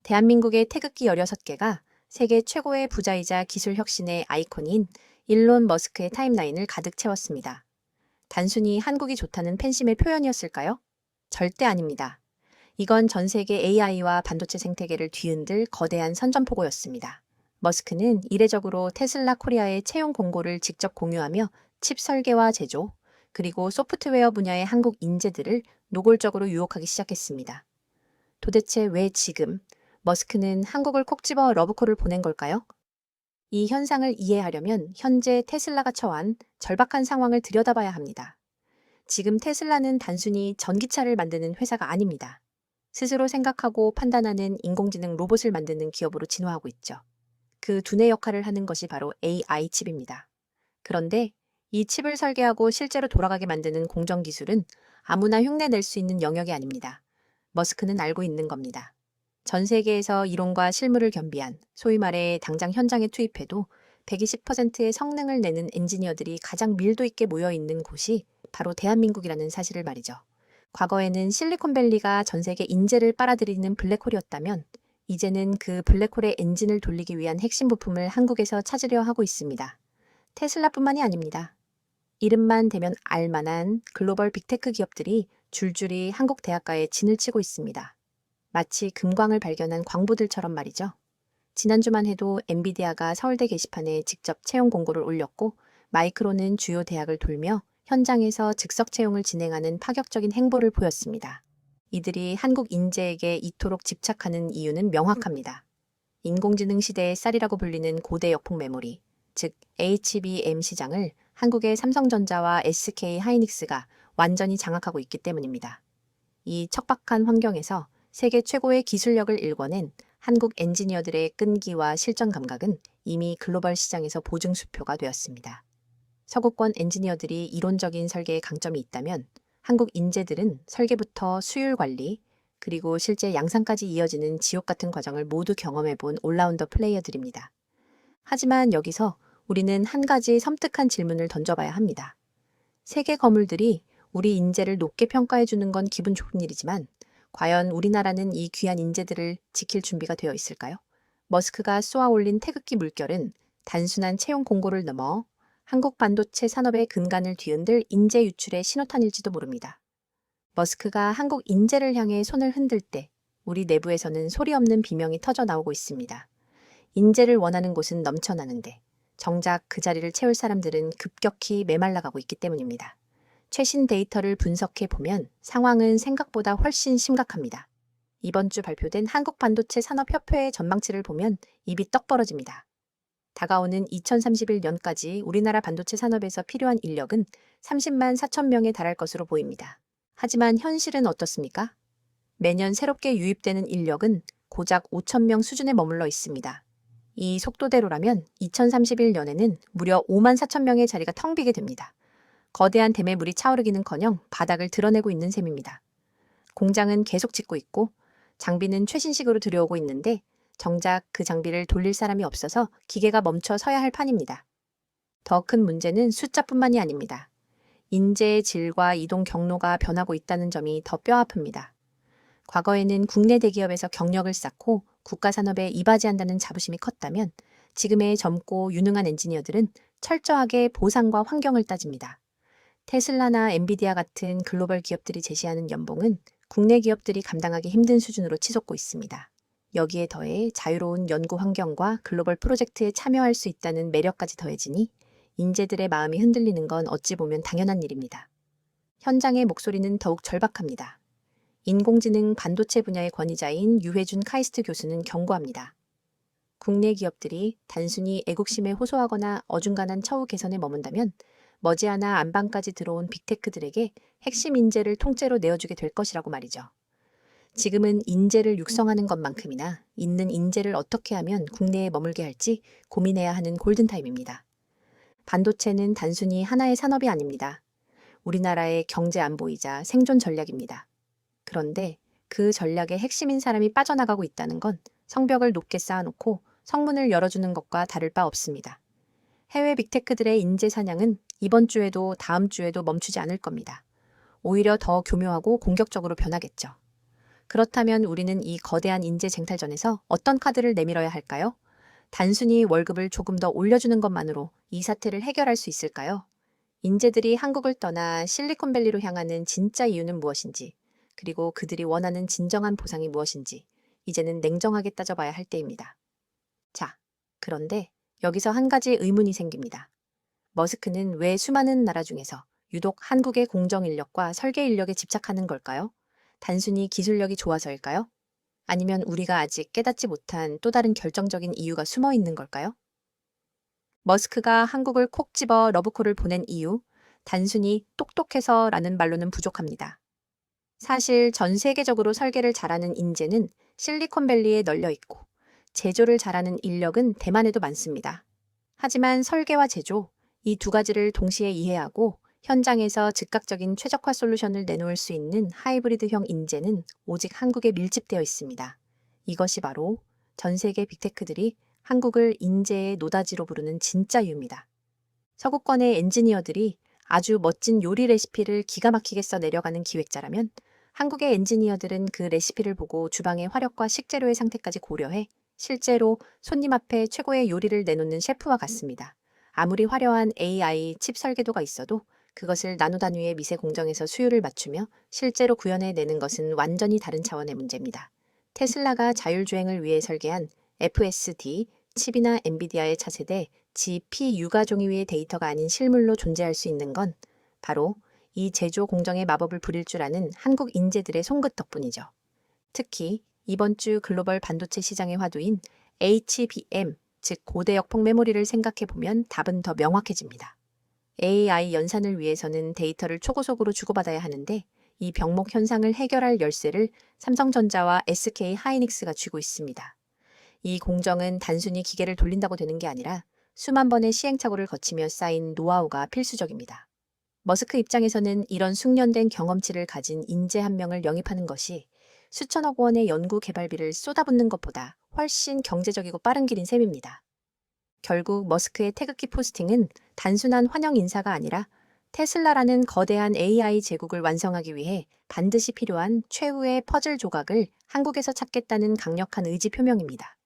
대한민국의 태극기 16개가 세계 최고의 부자이자 기술 혁신의 아이콘인 일론 머스크의 타임라인을 가득 채웠습니다. 단순히 한국이 좋다는 팬심의 표현이었을까요? 절대 아닙니다. 이건 전 세계 AI와 반도체 생태계를 뒤흔들 거대한 선전포고였습니다. 머스크는 이례적으로 테슬라 코리아의 채용 공고를 직접 공유하며 칩 설계와 제조, 그리고 소프트웨어 분야의 한국 인재들을 노골적으로 유혹하기 시작했습니다. 도대체 왜 지금 머스크는 한국을 콕 집어 러브콜을 보낸 걸까요? 이 현상을 이해하려면 현재 테슬라가 처한 절박한 상황을 들여다봐야 합니다. 지금 테슬라는 단순히 전기차를 만드는 회사가 아닙니다. 스스로 생각하고 판단하는 인공지능 로봇을 만드는 기업으로 진화하고 있죠. 그 두뇌 역할을 하는 것이 바로 AI 칩입니다. 그런데 이 칩을 설계하고 실제로 돌아가게 만드는 공정 기술은 아무나 흉내낼 수 있는 영역이 아닙니다. 머스크는 알고 있는 겁니다. 전 세계에서 이론과 실무를 겸비한, 소위 말해 당장 현장에 투입해도 120%의 성능을 내는 엔지니어들이 가장 밀도 있게 모여 있는 곳이 바로 대한민국이라는 사실을 말이죠. 과거에는 실리콘밸리가 전 세계 인재를 빨아들이는 블랙홀이었다면 이제는 그 블랙홀의 엔진을 돌리기 위한 핵심 부품을 한국에서 찾으려 하고 있습니다. 테슬라뿐만이 아닙니다. 이름만 대면 알만한 글로벌 빅테크 기업들이 줄줄이 한국 대학가에 진을 치고 있습니다. 마치 금광을 발견한 광부들처럼 말이죠. 지난주만 해도 엔비디아가 서울대 게시판에 직접 채용 공고를 올렸고 마이크론은 주요 대학을 돌며 현장에서 즉석 채용을 진행하는 파격적인 행보를 보였습니다. 이들이 한국 인재에게 이토록 집착하는 이유는 명확합니다. 인공지능 시대의 쌀이라고 불리는 고대 역풍 메모리, 즉 HBM 시장을 한국의 삼성전자와 SK 하이닉스가 완전히 장악하고 있기 때문입니다. 이 척박한 환경에서 세계 최고의 기술력을 일궈낸 한국 엔지니어들의 끈기와 실전 감각은 이미 글로벌 시장에서 보증수표가 되었습니다. 서구권 엔지니어들이 이론적인 설계에 강점이 있다면 한국 인재들은 설계부터 수율 관리, 그리고 실제 양산까지 이어지는 지옥 같은 과정을 모두 경험해본 올라운더 플레이어들입니다. 하지만 여기서 우리는 한 가지 섬뜩한 질문을 던져봐야 합니다. 세계 거물들이 우리 인재를 높게 평가해주는 건 기분 좋은 일이지만 과연 우리나라는 이 귀한 인재들을 지킬 준비가 되어 있을까요? 머스크가 쏘아 올린 태극기 물결은 단순한 채용 공고를 넘어 한국 반도체 산업의 근간을 뒤흔들 인재 유출의 신호탄일지도 모릅니다. 머스크가 한국 인재를 향해 손을 흔들 때 우리 내부에서는 소리 없는 비명이 터져 나오고 있습니다. 인재를 원하는 곳은 넘쳐나는데 정작 그 자리를 채울 사람들은 급격히 메말라가고 있기 때문입니다. 최신 데이터를 분석해 보면 상황은 생각보다 훨씬 심각합니다. 이번 주 발표된 한국반도체산업협회의 전망치를 보면 입이 떡 벌어집니다. 다가오는 2031년까지 우리나라 반도체 산업에서 필요한 인력은 30만 4천 명에 달할 것으로 보입니다. 하지만 현실은 어떻습니까? 매년 새롭게 유입되는 인력은 고작 5천 명 수준에 머물러 있습니다. 이 속도대로라면 2031년에는 무려 5만 4천 명의 자리가 텅 비게 됩니다. 거대한 댐의 물이 차오르기는커녕 바닥을 드러내고 있는 셈입니다. 공장은 계속 짓고 있고 장비는 최신식으로 들여오고 있는데 정작 그 장비를 돌릴 사람이 없어서 기계가 멈춰 서야 할 판입니다. 더 큰 문제는 숫자뿐만이 아닙니다. 인재의 질과 이동 경로가 변하고 있다는 점이 더 뼈아픕니다. 과거에는 국내 대기업에서 경력을 쌓고 국가 산업에 이바지한다는 자부심이 컸다면 지금의 젊고 유능한 엔지니어들은 철저하게 보상과 환경을 따집니다. 테슬라나 엔비디아 같은 글로벌 기업들이 제시하는 연봉은 국내 기업들이 감당하기 힘든 수준으로 치솟고 있습니다. 여기에 더해 자유로운 연구 환경과 글로벌 프로젝트에 참여할 수 있다는 매력까지 더해지니 인재들의 마음이 흔들리는 건 어찌 보면 당연한 일입니다. 현장의 목소리는 더욱 절박합니다. 인공지능 반도체 분야의 권위자인 유해준 카이스트 교수는 경고합니다. 국내 기업들이 단순히 애국심에 호소하거나 어중간한 처우 개선에 머문다면 머지않아 안방까지 들어온 빅테크들에게 핵심 인재를 통째로 내어주게 될 것이라고 말이죠. 지금은 인재를 육성하는 것만큼이나 있는 인재를 어떻게 하면 국내에 머물게 할지 고민해야 하는 골든타임입니다. 반도체는 단순히 하나의 산업이 아닙니다. 우리나라의 경제 안보이자 생존 전략입니다. 그런데 그 전략의 핵심인 사람이 빠져나가고 있다는 건 성벽을 높게 쌓아놓고 성문을 열어주는 것과 다를 바 없습니다. 해외 빅테크들의 인재 사냥은 이번 주에도 다음 주에도 멈추지 않을 겁니다. 오히려 더 교묘하고 공격적으로 변하겠죠. 그렇다면 우리는 이 거대한 인재 쟁탈전에서 어떤 카드를 내밀어야 할까요? 단순히 월급을 조금 더 올려주는 것만으로 이 사태를 해결할 수 있을까요? 인재들이 한국을 떠나 실리콘밸리로 향하는 진짜 이유는 무엇인지, 그리고 그들이 원하는 진정한 보상이 무엇인지, 이제는 냉정하게 따져봐야 할 때입니다. 자, 그런데 여기서 한 가지 의문이 생깁니다. 머스크는 왜 수많은 나라 중에서 유독 한국의 공정 인력과 설계 인력에 집착하는 걸까요? 단순히 기술력이 좋아서일까요? 아니면 우리가 아직 깨닫지 못한 또 다른 결정적인 이유가 숨어 있는 걸까요? 머스크가 한국을 콕 집어 러브콜을 보낸 이유, 단순히 똑똑해서라는 말로는 부족합니다. 사실 전 세계적으로 설계를 잘하는 인재는 실리콘밸리에 널려 있고, 제조를 잘하는 인력은 대만에도 많습니다. 하지만 설계와 제조, 이 두 가지를 동시에 이해하고 현장에서 즉각적인 최적화 솔루션을 내놓을 수 있는 하이브리드형 인재는 오직 한국에 밀집되어 있습니다. 이것이 바로 전 세계 빅테크들이 한국을 인재의 노다지로 부르는 진짜 이유입니다. 서구권의 엔지니어들이 아주 멋진 요리 레시피를 기가 막히게 써 내려가는 기획자라면 한국의 엔지니어들은 그 레시피를 보고 주방의 화력과 식재료의 상태까지 고려해 실제로 손님 앞에 최고의 요리를 내놓는 셰프와 같습니다. 아무리 화려한 AI 칩 설계도가 있어도 그것을 나노 단위의 미세 공정에서 수율을 맞추며 실제로 구현해내는 것은 완전히 다른 차원의 문제입니다. 테슬라가 자율주행을 위해 설계한 FSD 칩이나 엔비디아의 차세대 GPU가 종이 위의 데이터가 아닌 실물로 존재할 수 있는 건 바로 이 제조 공정의 마법을 부릴 줄 아는 한국 인재들의 손끝 덕분이죠. 특히 이번 주 글로벌 반도체 시장의 화두인 HBM, 즉 고대역폭 메모리를 생각해 보면 답은 더 명확해집니다. AI 연산을 위해서는 데이터를 초고속으로 주고받아야 하는데 이 병목 현상을 해결할 열쇠를 삼성전자와 SK 하이닉스가 쥐고 있습니다. 이 공정은 단순히 기계를 돌린다고 되는 게 아니라 수만 번의 시행착오를 거치며 쌓인 노하우가 필수적입니다. 머스크 입장에서는 이런 숙련된 경험치를 가진 인재 한 명을 영입하는 것이 수천억 원의 연구 개발비를 쏟아붓는 것보다 훨씬 경제적이고 빠른 길인 셈입니다. 결국 머스크의 태극기 포스팅은 단순한 환영 인사가 아니라 테슬라라는 거대한 AI 제국을 완성하기 위해 반드시 필요한 최후의 퍼즐 조각을 한국에서 찾겠다는 강력한 의지 표명입니다.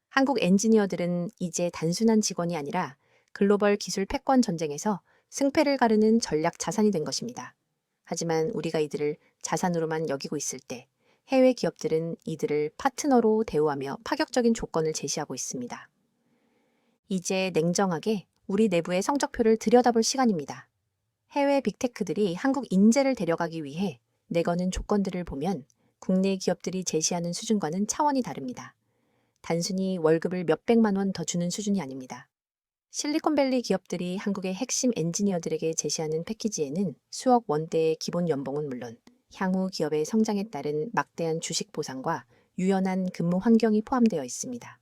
한국 엔지니어들은 이제 단순한 직원이 아니라 글로벌 기술 패권 전쟁에서 승패를 가르는 전략 자산이 된 것입니다. 하지만 우리가 이들을 자산으로만 여기고 있을 때 해외 기업들은 이들을 파트너로 대우하며 파격적인 조건을 제시하고 있습니다. 이제 냉정하게 우리 내부의 성적표를 들여다볼 시간입니다. 해외 빅테크들이 한국 인재를 데려가기 위해 내거는 조건들을 보면 국내 기업들이 제시하는 수준과는 차원이 다릅니다. 단순히 월급을 몇백만 원 더 주는 수준이 아닙니다. 실리콘밸리 기업들이 한국의 핵심 엔지니어들에게 제시하는 패키지에는 수억 원대의 기본 연봉은 물론 향후 기업의 성장에 따른 막대한 주식 보상과 유연한 근무 환경이 포함되어 있습니다.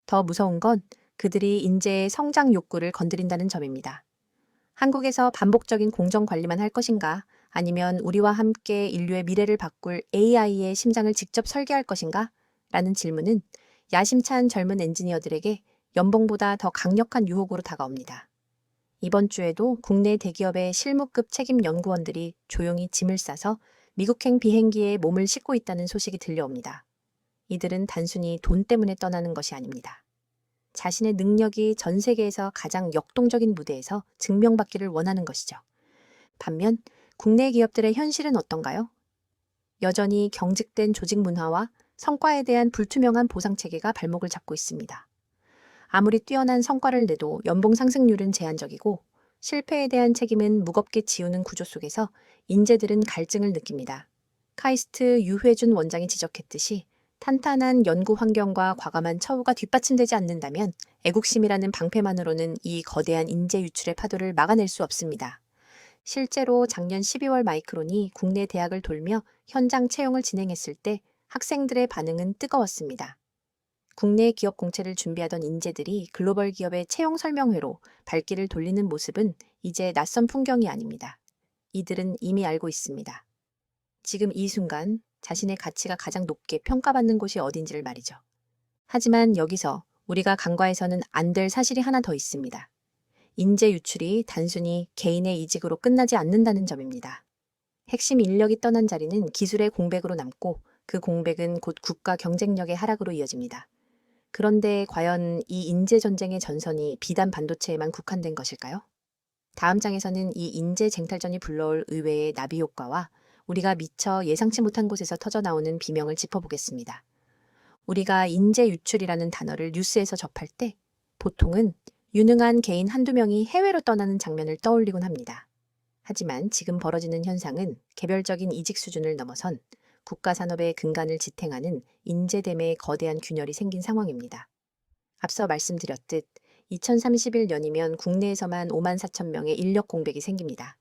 더 무서운 건 그들이 인재의 성장 욕구를 건드린다는 점입니다. 한국에서 반복적인 공정 관리만 할 것인가? 아니면 우리와 함께 인류의 미래를 바꿀 AI의 심장을 직접 설계할 것인가? 라는 질문은 야심찬 젊은 엔지니어들에게 연봉보다 더 강력한 유혹으로 다가옵니다. 이번 주에도 국내 대기업의 실무급 책임 연구원들이 조용히 짐을 싸서 미국행 비행기에 몸을 싣고 있다는 소식이 들려옵니다. 이들은 단순히 돈 때문에 떠나는 것이 아닙니다. 자신의 능력이 전 세계에서 가장 역동적인 무대에서 증명받기를 원하는 것이죠. 반면 국내 기업들의 현실은 어떤가요? 여전히 경직된 조직 문화와 성과에 대한 불투명한 보상 체계가 발목을 잡고 있습니다. 아무리 뛰어난 성과를 내도 연봉 상승률은 제한적이고 실패에 대한 책임은 무겁게 지우는 구조 속에서 인재들은 갈증을 느낍니다. 카이스트 유회준 원장이 지적했듯이 탄탄한 연구 환경과 과감한 처우가 뒷받침되지 않는다면 애국심이라는 방패만으로는 이 거대한 인재 유출의 파도를 막아낼 수 없습니다. 실제로 작년 12월 마이크론이 국내 대학을 돌며 현장 채용을 진행했을 때 학생들의 반응은 뜨거웠습니다. 국내 기업 공채를 준비하던 인재들이 글로벌 기업의 채용 설명회로 발길을 돌리는 모습은 이제 낯선 풍경이 아닙니다. 이들은 이미 알고 있습니다. 지금 이 순간 자신의 가치가 가장 높게 평가받는 곳이 어딘지를 말이죠. 하지만 여기서 우리가 간과해서는 안 될 사실이 하나 더 있습니다. 인재 유출이 단순히 개인의 이직으로 끝나지 않는다는 점입니다. 핵심 인력이 떠난 자리는 기술의 공백으로 남고 그 공백은 곧 국가 경쟁력의 하락으로 이어집니다. 그런데 과연 이 인재 전쟁의 전선이 비단 반도체에만 국한된 것일까요? 다음 장에서는 이 인재 쟁탈전이 불러올 의외의 나비 효과와 우리가 미처 예상치 못한 곳에서 터져나오는 비명을 짚어보겠습니다. 우리가 인재 유출이라는 단어를 뉴스에서 접할 때 보통은 유능한 개인 한두 명이 해외로 떠나는 장면을 떠올리곤 합니다. 하지만 지금 벌어지는 현상은 개별적인 이직 수준을 넘어선 국가 산업의 근간을 지탱하는 인재댐의 거대한 균열이 생긴 상황입니다. 앞서 말씀드렸듯 2031년이면 국내에서만 5만 4천 명의 인력 공백이 생깁니다.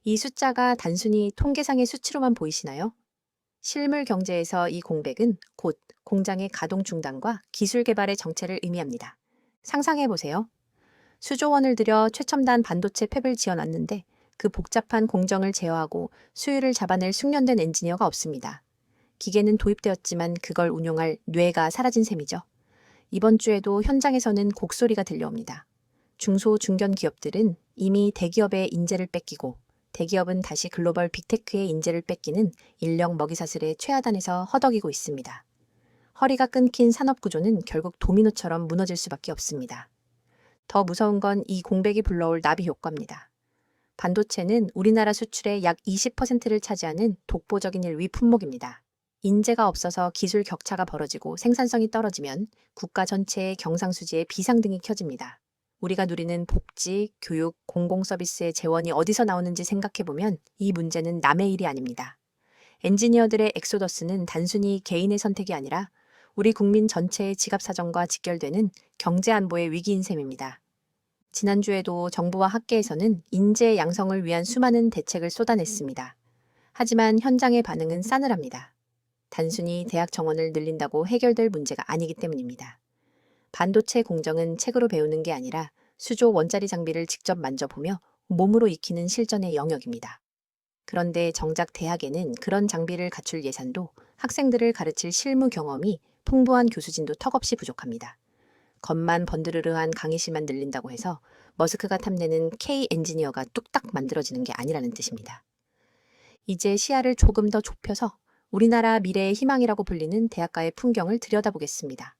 이 숫자가 단순히 통계상의 수치로만 보이시나요? 실물 경제에서 이 공백은 곧 공장의 가동 중단과 기술 개발의 정체를 의미합니다. 상상해 보세요. 수조 원을 들여 최첨단 반도체 팹을 지어놨는데 그 복잡한 공정을 제어하고 수율을 잡아낼 숙련된 엔지니어가 없습니다. 기계는 도입되었지만 그걸 운용할 뇌가 사라진 셈이죠. 이번 주에도 현장에서는 곡소리가 들려옵니다. 중소 중견 기업들은 이미 대기업의 인재를 뺏기고 대기업은 다시 글로벌 빅테크의 인재를 뺏기는 인력 먹이사슬의 최하단에서 허덕이고 있습니다. 허리가 끊긴 산업 구조는 결국 도미노처럼 무너질 수밖에 없습니다. 더 무서운 건 이 공백이 불러올 나비 효과입니다. 반도체는 우리나라 수출의 약 20%를 차지하는 독보적인 일위 품목입니다. 인재가 없어서 기술 격차가 벌어지고 생산성이 떨어지면 국가 전체의 경상수지에 비상등이 켜집니다. 우리가 누리는 복지, 교육, 공공서비스의 재원이 어디서 나오는지 생각해보면 이 문제는 남의 일이 아닙니다. 엔지니어들의 엑소더스는 단순히 개인의 선택이 아니라 우리 국민 전체의 지갑 사정과 직결되는 경제 안보의 위기인 셈입니다. 지난주에도 정부와 학계에서는 인재 양성을 위한 수많은 대책을 쏟아냈습니다. 하지만 현장의 반응은 싸늘합니다. 단순히 대학 정원을 늘린다고 해결될 문제가 아니기 때문입니다. 반도체 공정은 책으로 배우는 게 아니라 수조 원짜리 장비를 직접 만져보며 몸으로 익히는 실전의 영역입니다. 그런데 정작 대학에는 그런 장비를 갖출 예산도 학생들을 가르칠 실무 경험이 풍부한 교수진도 턱없이 부족합니다. 겉만 번드르르한 강의실만 늘린다고 해서 머스크가 탐내는 K 엔지니어가 뚝딱 만들어지는 게 아니라는 뜻입니다. 이제 시야를 조금 더 좁혀서 우리나라 미래의 희망이라고 불리는 대학가의 풍경을 들여다보겠습니다.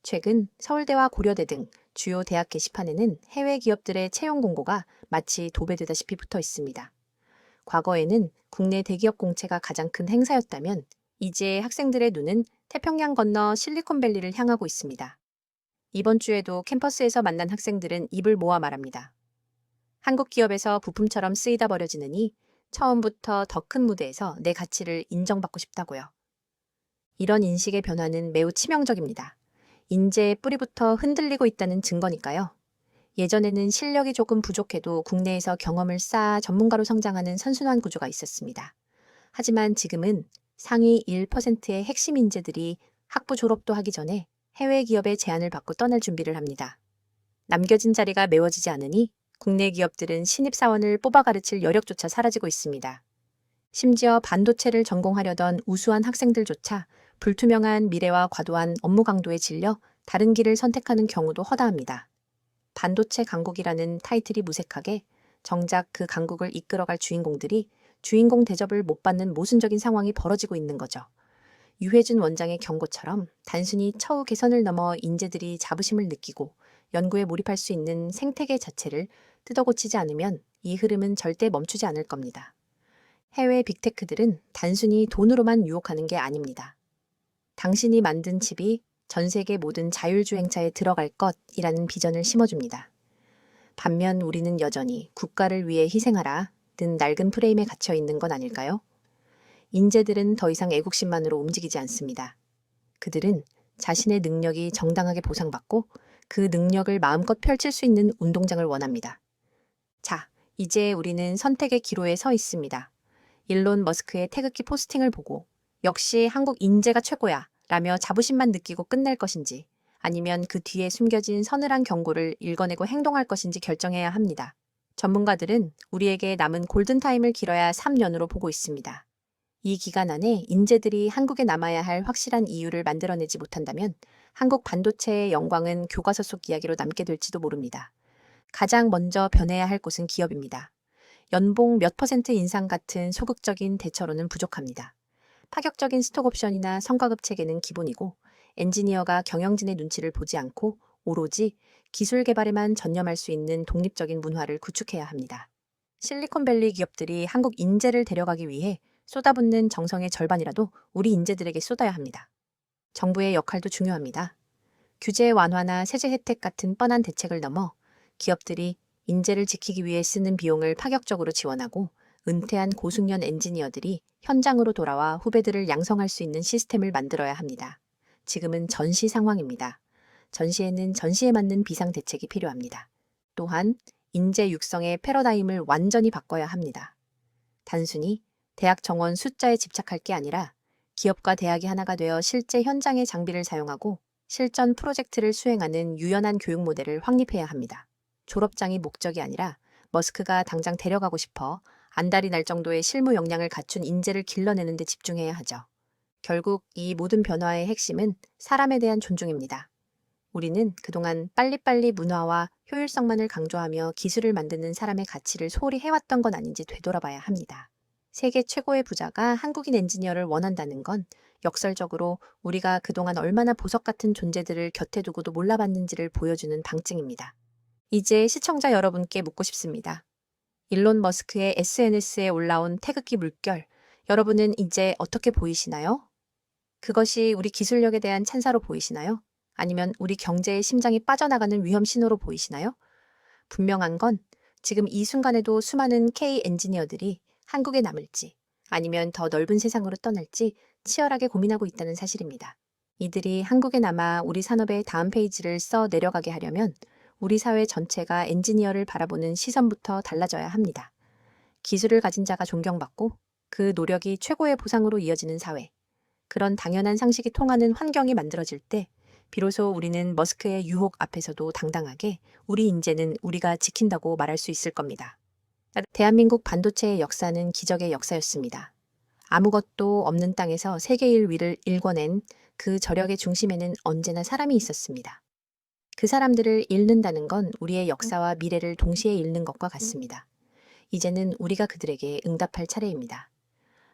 최근 서울대와 고려대 등 주요 대학 게시판에는 해외 기업들의 채용 공고가 마치 도배되다시피 붙어 있습니다. 과거에는 국내 대기업 공채가 가장 큰 행사였다면 이제 학생들의 눈은 태평양 건너 실리콘밸리를 향하고 있습니다. 이번 주에도 캠퍼스에서 만난 학생들은 입을 모아 말합니다. 한국 기업에서 부품처럼 쓰이다 버려지느니 처음부터 더 큰 무대에서 내 가치를 인정받고 싶다고요. 이런 인식의 변화는 매우 치명적입니다. 인재의 뿌리부터 흔들리고 있다는 증거니까요. 예전에는 실력이 조금 부족해도 국내에서 경험을 쌓아 전문가로 성장하는 선순환 구조가 있었습니다. 하지만 지금은 상위 1%의 핵심 인재들이 학부 졸업도 하기 전에 해외 기업의 제안을 받고 떠날 준비를 합니다. 남겨진 자리가 메워지지 않으니 국내 기업들은 신입사원을 뽑아 가르칠 여력조차 사라지고 있습니다. 심지어 반도체를 전공하려던 우수한 학생들조차 불투명한 미래와 과도한 업무 강도에 질려 다른 길을 선택하는 경우도 허다합니다. 반도체 강국이라는 타이틀이 무색하게 정작 그 강국을 이끌어갈 주인공들이 주인공 대접을 못 받는 모순적인 상황이 벌어지고 있는 거죠. 유해준 원장의 경고처럼 단순히 처우 개선을 넘어 인재들이 자부심을 느끼고 연구에 몰입할 수 있는 생태계 자체를 뜯어고치지 않으면 이 흐름은 절대 멈추지 않을 겁니다. 해외 빅테크들은 단순히 돈으로만 유혹하는 게 아닙니다. 당신이 만든 칩이 전 세계 모든 자율주행차에 들어갈 것이라는 비전을 심어줍니다. 반면 우리는 여전히 국가를 위해 희생하라 는 낡은 프레임에 갇혀 있는 건 아닐까요? 인재들은 더 이상 애국심만으로 움직이지 않습니다. 그들은 자신의 능력이 정당하게 보상받고 그 능력을 마음껏 펼칠 수 있는 운동장을 원합니다. 자, 이제 우리는 선택의 기로에 서 있습니다. 일론 머스크의 태극기 포스팅을 보고 역시 한국 인재가 최고야 라며 자부심만 느끼고 끝낼 것인지 아니면 그 뒤에 숨겨진 서늘한 경고를 읽어내고 행동할 것인지 결정해야 합니다. 전문가들은 우리에게 남은 골든타임을 길어야 3년으로 보고 있습니다. 이 기간 안에 인재들이 한국에 남아야 할 확실한 이유를 만들어내지 못한다면 한국 반도체의 영광은 교과서 속 이야기로 남게 될지도 모릅니다. 가장 먼저 변해야 할 곳은 기업입니다. 연봉 몇 퍼센트 인상 같은 소극적인 대처로는 부족합니다. 파격적인 스톡옵션이나 성과급 체계는 기본이고, 엔지니어가 경영진의 눈치를 보지 않고 오로지 기술 개발에만 전념할 수 있는 독립적인 문화를 구축해야 합니다. 실리콘밸리 기업들이 한국 인재를 데려가기 위해 쏟아붓는 정성의 절반이라도 우리 인재들에게 쏟아야 합니다. 정부의 역할도 중요합니다. 규제 완화나 세제 혜택 같은 뻔한 대책을 넘어 기업들이 인재를 지키기 위해 쓰는 비용을 파격적으로 지원하고, 은퇴한 고숙련 엔지니어들이 현장으로 돌아와 후배들을 양성할 수 있는 시스템을 만들어야 합니다. 지금은 전시 상황입니다. 전시에는 전시에 맞는 비상 대책이 필요합니다. 또한 인재 육성의 패러다임을 완전히 바꿔야 합니다. 단순히 대학 정원 숫자에 집착할 게 아니라 기업과 대학이 하나가 되어 실제 현장의 장비를 사용하고 실전 프로젝트를 수행하는 유연한 교육 모델을 확립해야 합니다. 졸업장이 목적이 아니라 머스크가 당장 데려가고 싶어 안달이 날 정도의 실무 역량을 갖춘 인재를 길러내는 데 집중해야 하죠. 결국 이 모든 변화의 핵심은 사람에 대한 존중입니다. 우리는 그동안 빨리빨리 문화와 효율성만을 강조하며 기술을 만드는 사람의 가치를 소홀히 해왔던 건 아닌지 되돌아봐야 합니다. 세계 최고의 부자가 한국인 엔지니어를 원한다는 건 역설적으로 우리가 그동안 얼마나 보석 같은 존재들을 곁에 두고도 몰라봤는지를 보여주는 방증입니다. 이제 시청자 여러분께 묻고 싶습니다. 일론 머스크의 SNS에 올라온 태극기 물결, 여러분은 이제 어떻게 보이시나요? 그것이 우리 기술력에 대한 찬사로 보이시나요? 아니면 우리 경제의 심장이 빠져나가는 위험 신호로 보이시나요? 분명한 건 지금 이 순간에도 수많은 K 엔지니어들이 한국에 남을지 아니면 더 넓은 세상으로 떠날지 치열하게 고민하고 있다는 사실입니다. 이들이 한국에 남아 우리 산업의 다음 페이지를 써 내려가게 하려면 우리 사회 전체가 엔지니어를 바라보는 시선부터 달라져야 합니다. 기술을 가진 자가 존경받고 그 노력이 최고의 보상으로 이어지는 사회, 그런 당연한 상식이 통하는 환경이 만들어질 때 비로소 우리는 머스크의 유혹 앞에서도 당당하게 우리 인재는 우리가 지킨다고 말할 수 있을 겁니다. 대한민국 반도체의 역사는 기적의 역사였습니다. 아무것도 없는 땅에서 세계 1위를 일궈낸 그 저력의 중심에는 언제나 사람이 있었습니다. 그 사람들을 잃는다는 건 우리의 역사와 미래를 동시에 잃는 것과 같습니다. 이제는 우리가 그들에게 응답할 차례입니다.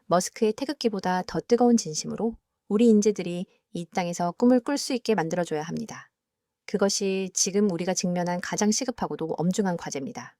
머스크의 태극기보다 더 뜨거운 진심으로 우리 인재들이 이 땅에서 꿈을 꿀 수 있게 만들어줘야 합니다. 그것이 지금 우리가 직면한 가장 시급하고도 엄중한 과제입니다.